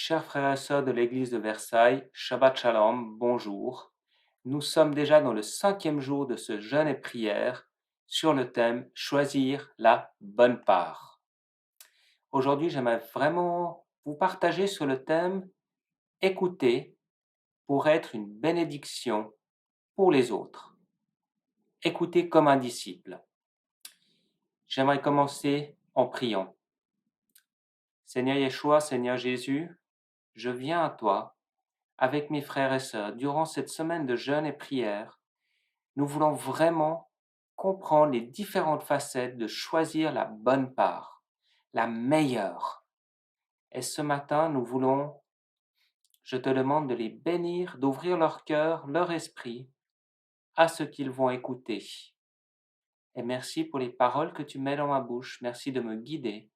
Chers frères et sœurs de l'église de Versailles, Shabbat Shalom, bonjour. Nous sommes déjà dans le 5e jour de ce jeûne et prière sur le thème Choisir la bonne part. Aujourd'hui, j'aimerais vraiment vous partager sur le thème Écouter pour être une bénédiction pour les autres. Écouter comme un disciple. J'aimerais commencer en priant. Seigneur Yeshua, Seigneur Jésus, je viens à toi avec mes frères et sœurs durant cette semaine de jeûne et prière. Nous voulons vraiment comprendre les différentes facettes de choisir la bonne part, la meilleure. Et ce matin, je te demande de les bénir, d'ouvrir leur cœur, leur esprit à ce qu'ils vont écouter. Et merci pour les paroles que tu mets dans ma bouche. Merci de me guider.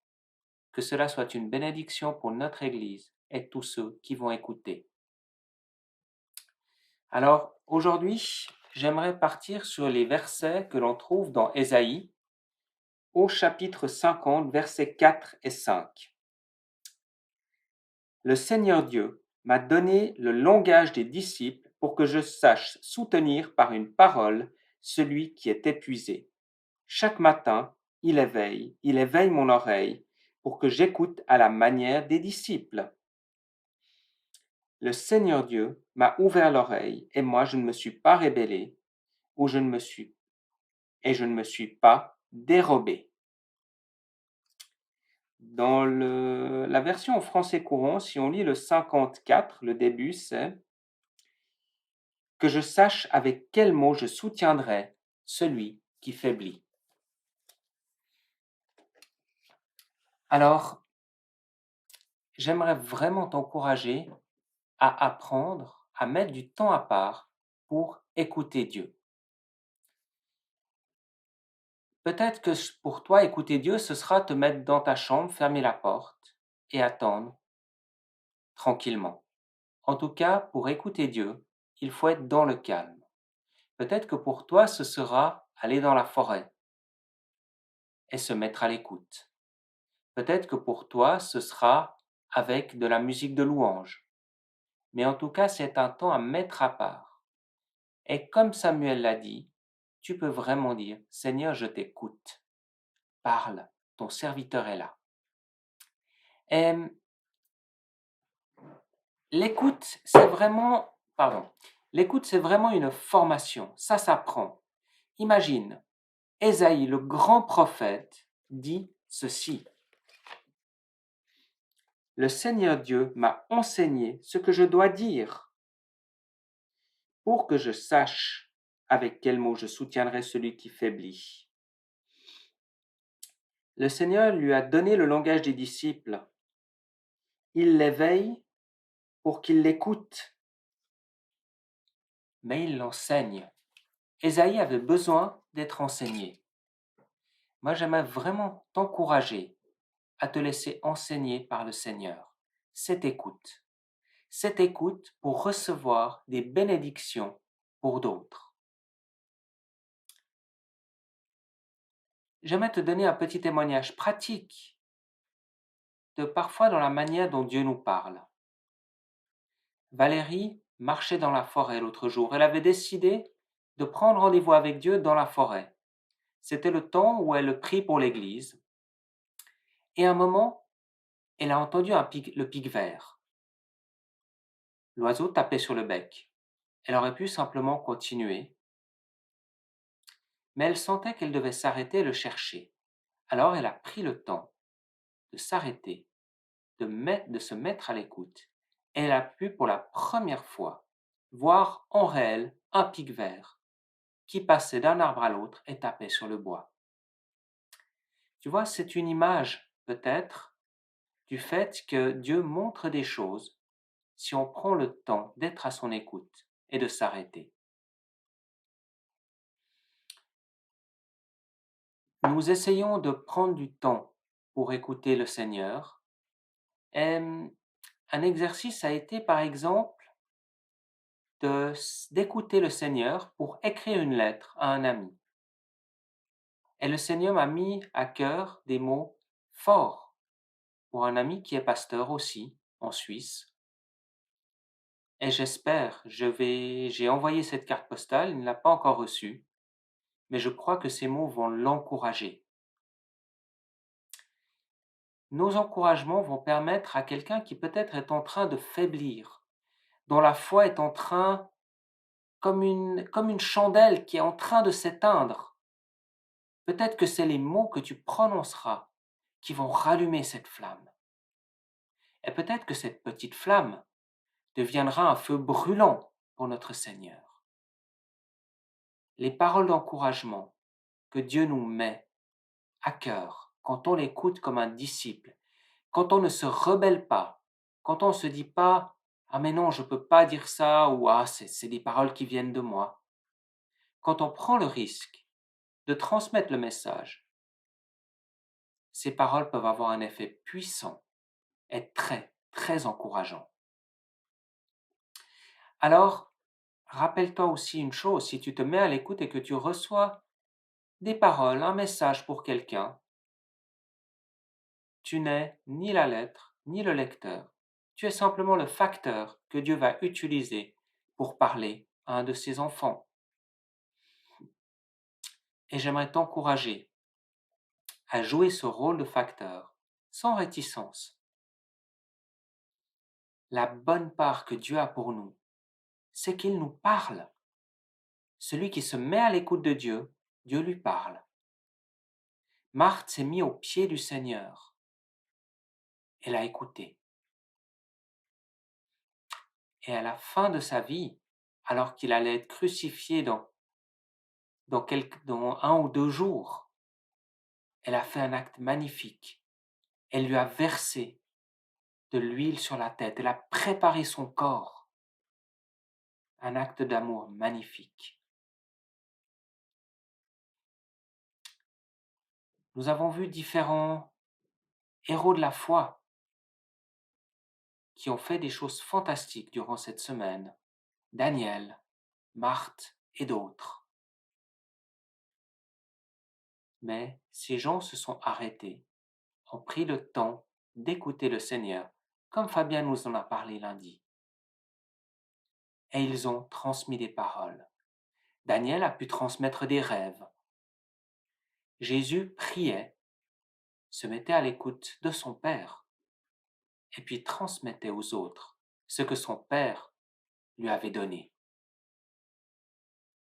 Que cela soit une bénédiction pour notre Église et tous ceux qui vont écouter. Alors, aujourd'hui, j'aimerais partir sur les versets que l'on trouve dans Ésaïe, au chapitre 50, versets 4 et 5. Le Seigneur Dieu m'a donné le langage des disciples pour que je sache soutenir par une parole celui qui est épuisé. Chaque matin, il éveille mon oreille pour que j'écoute à la manière des disciples. Le Seigneur Dieu m'a ouvert l'oreille et moi je ne me suis pas rebellé et je ne me suis pas dérobé. Dans la version en français courant, si on lit le 54, le début c'est « Que je sache avec quel mot je soutiendrai celui qui faiblit ». Alors, j'aimerais vraiment t'encourager à apprendre, à mettre du temps à part pour écouter Dieu. Peut-être que pour toi, écouter Dieu, ce sera te mettre dans ta chambre, fermer la porte et attendre tranquillement. En tout cas, pour écouter Dieu, il faut être dans le calme. Peut-être que pour toi, ce sera aller dans la forêt et se mettre à l'écoute. Peut-être que pour toi, ce sera avec de la musique de louange. Mais en tout cas, c'est un temps à mettre à part. Et comme Samuel l'a dit, tu peux vraiment dire, Seigneur, je t'écoute. Parle, ton serviteur est là. Et l'écoute, c'est vraiment une formation. Ça s'apprend. Imagine, Ésaïe, le grand prophète, dit ceci. Le Seigneur Dieu m'a enseigné ce que je dois dire pour que je sache avec quel mot je soutiendrai celui qui faiblit. Le Seigneur lui a donné le langage des disciples. Il l'éveille pour qu'il l'écoute, mais il l'enseigne. Ésaïe avait besoin d'être enseigné. Moi, j'aimerais vraiment t'encourager à te laisser enseigner par le Seigneur. Cette écoute pour recevoir des bénédictions pour d'autres. J'aimerais te donner un petit témoignage pratique de parfois dans la manière dont Dieu nous parle. Valérie marchait dans la forêt l'autre jour. Elle avait décidé de prendre rendez-vous avec Dieu dans la forêt. C'était le temps où elle prie pour l'église. Et à un moment, elle a entendu le pic-vert. L'oiseau tapait sur le bec. Elle aurait pu simplement continuer, mais elle sentait qu'elle devait s'arrêter et le chercher. Alors elle a pris le temps de s'arrêter, de se mettre à l'écoute. Et elle a pu pour la première fois voir en réel un pic-vert qui passait d'un arbre à l'autre et tapait sur le bois. Tu vois, c'est une image peut-être du fait que Dieu montre des choses si on prend le temps d'être à son écoute et de s'arrêter. Nous essayons de prendre du temps pour écouter le Seigneur. Et un exercice a été, par exemple, d'écouter le Seigneur pour écrire une lettre à un ami. Et le Seigneur m'a mis à cœur des mots forts pour un ami qui est pasteur aussi, en Suisse. Et j'espère, j'ai envoyé cette carte postale, il ne l'a pas encore reçue, mais je crois que ces mots vont l'encourager. Nos encouragements vont permettre à quelqu'un qui peut-être est en train de faiblir, dont la foi est en train, comme une chandelle qui est en train de s'éteindre. Peut-être que c'est les mots que tu prononceras qui vont rallumer cette flamme. Et peut-être que cette petite flamme deviendra un feu brûlant pour notre Seigneur. Les paroles d'encouragement que Dieu nous met à cœur quand on l'écoute comme un disciple, quand on ne se rebelle pas, quand on ne se dit pas ah mais non, je ne peux pas dire ça, ou ah c'est des paroles qui viennent de moi. Quand on prend le risque de transmettre le message, ces paroles peuvent avoir un effet puissant et très, très encourageant. Alors, rappelle-toi aussi une chose, si tu te mets à l'écoute et que tu reçois des paroles, un message pour quelqu'un, tu n'es ni la lettre, ni le lecteur. Tu es simplement le facteur que Dieu va utiliser pour parler à un de ses enfants. Et j'aimerais t'encourager à jouer ce rôle de facteur sans réticence. La bonne part que Dieu a pour nous, c'est qu'il nous parle. Celui qui se met à l'écoute de Dieu, Dieu lui parle. Marthe s'est mise aux pieds du Seigneur. Elle a écouté. Et à la fin de sa vie, alors qu'il allait être crucifié dans 1 ou 2 jours, elle a fait un acte magnifique. Elle lui a versé de l'huile sur la tête. Elle a préparé son corps. Un acte d'amour magnifique. Nous avons vu différents héros de la foi qui ont fait des choses fantastiques durant cette semaine. Daniel, Marthe et d'autres. Mais ces gens se sont arrêtés, ont pris le temps d'écouter le Seigneur, comme Fabien nous en a parlé lundi. Et ils ont transmis des paroles. Daniel a pu transmettre des rêves. Jésus priait, se mettait à l'écoute de son Père, et puis transmettait aux autres ce que son Père lui avait donné.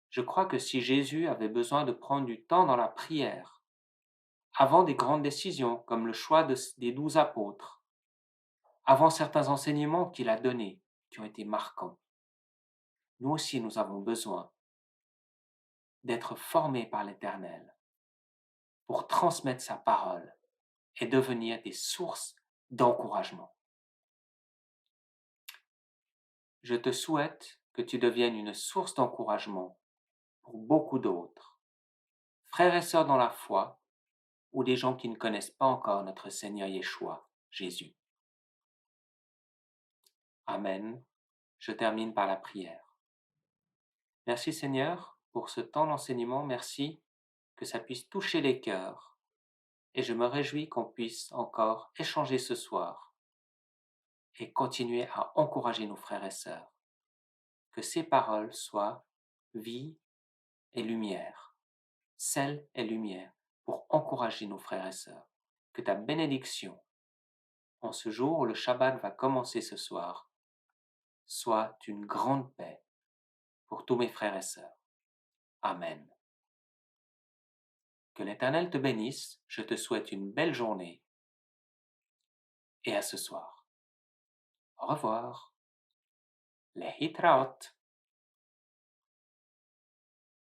Je crois que si Jésus avait besoin de prendre du temps dans la prière, avant des grandes décisions comme le choix des 12 apôtres, avant certains enseignements qu'il a donnés qui ont été marquants, nous aussi nous avons besoin d'être formés par l'Éternel pour transmettre sa parole et devenir des sources d'encouragement. Je te souhaite que tu deviennes une source d'encouragement pour beaucoup d'autres, frères et sœurs dans la foi, ou des gens qui ne connaissent pas encore notre Seigneur Yeshua, Jésus. Amen. Je termine par la prière. Merci Seigneur pour ce temps d'enseignement. Merci que ça puisse toucher les cœurs. Et je me réjouis qu'on puisse encore échanger ce soir et continuer à encourager nos frères et sœurs. Que ces paroles soient vie et lumière, sel et lumière pour encourager nos frères et sœurs. Que ta bénédiction, en ce jour où le Shabbat va commencer ce soir, soit une grande paix pour tous mes frères et sœurs. Amen. Que l'Éternel te bénisse, je te souhaite une belle journée et à ce soir. Au revoir. Lehitraot.